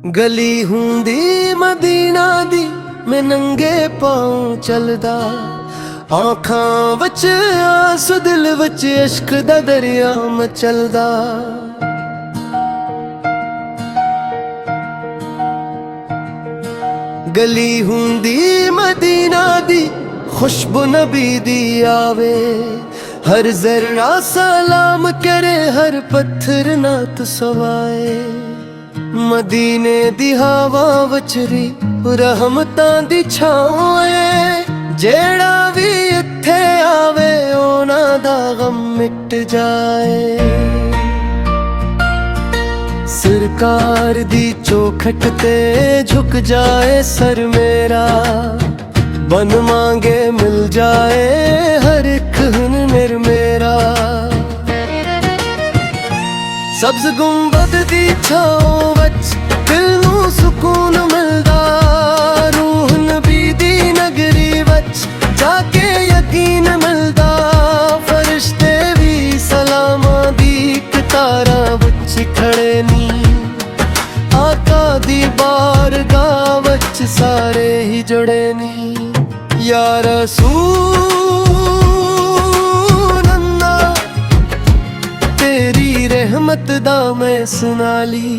गली हुंदी मदीना दी मैं नंगे पाँव चलदा, आँखां विच आंसू दिल विच इश्क दा दरिया मचलदा। गली हुंदी मदीना दी खुशबू नबी दी आवे, हर जर्रा सलाम करे हर पत्थर नात सवाए। मदीने दी हवा वचरी रहमतां दी छां ऐ, जेड़ा भी इत्थे आवे ओना दा गम मिट जाए। सरकार दी चौखट ते झुक जाए सर मेरा, बन मांगे मिल जाए हर एक हुनर मेरा। सब्ज गुंबद दी छां विच दिल नूं सुकून मिलदा, रूह नबी दी नगरी विच जाके यकीन मिलदा। फरिश्ते भी सलामां दी कतारां विच खड़े नी, आका दी बारगाह विच सारे ही जुड़े नी। या रसूल रहमत दा मैं सुनाली,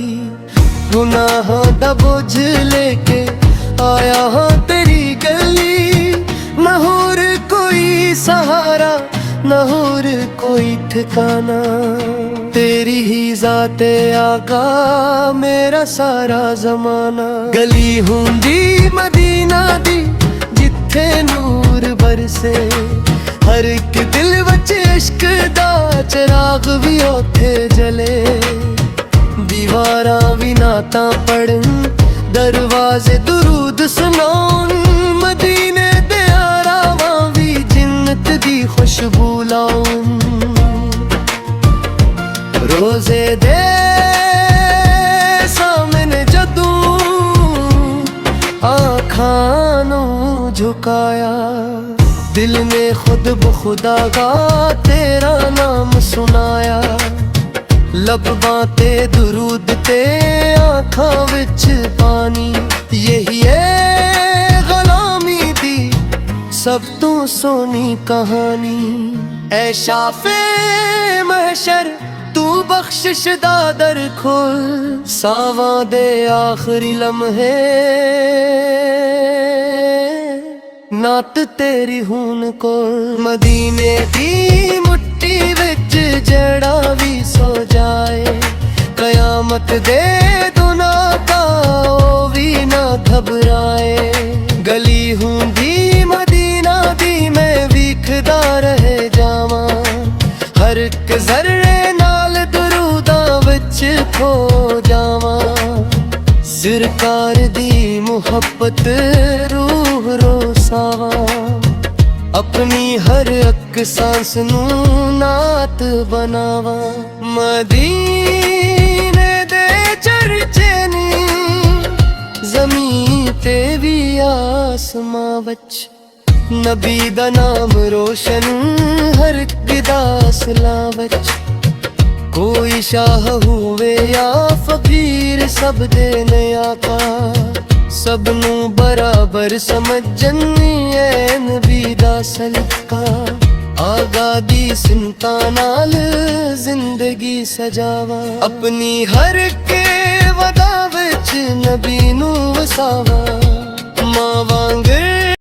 गुनाहां दा बोझ लेके आया हाँ तेरी गली। न होर कोई सहारा न होर कोई ठिकाना, तेरी ही जाते आका मेरा सारा जमाना। गली हुंदी मदीना दी जिथे नूर बरसे, हर एक दिल विच इश्क दा चिराग भी ओथे जले। दीवारां भी नातां पढ़न, दरवाजे दुरूद सुनाउन, मदीने दे आरावां भी जिन्नत दी खुशबू लाउन। रोजे दे सामने जदूं आँखां नूं झुकाया, दिल ने खुद बखुदा का तेरा नाम सुनाया। लब्बां ते दुरूद ते आँखां विच पानी, यही है गुलामी दी सब तू सोनी कहानी। ऐ शाफे महशर तू बख्शिश दा दर खोल, सावां दे आखिरी लम्हे नात तेरी हून कोल। मदीने दी मुट्ठी विच जड़ा भी सो जाए, कयामत दे दुना का ओ भी ना घबराए। गली हुंदी मदीना दी मैं विखदा रहे जावा, हर एक जर्रे नाल दरूदां विच खो जावा। सरकार दी मुहब्बत रूह रोसावा, अपनी हर एक सांस नूं नात बनावा। मदीने दे चर्चे नी ज़मीं ते भी आसमां विच, नबी दा नाम रोशन हर एक दा असलां विच। कोई शाह हुवे या फकीर सब दे ने आका, सबनू बराबर समझन ऐ नबी दा सलीका। आगा दी सिमतां नाल जिंदगी सजावा, अपनी हर के वदा विच नबी नू वसावा।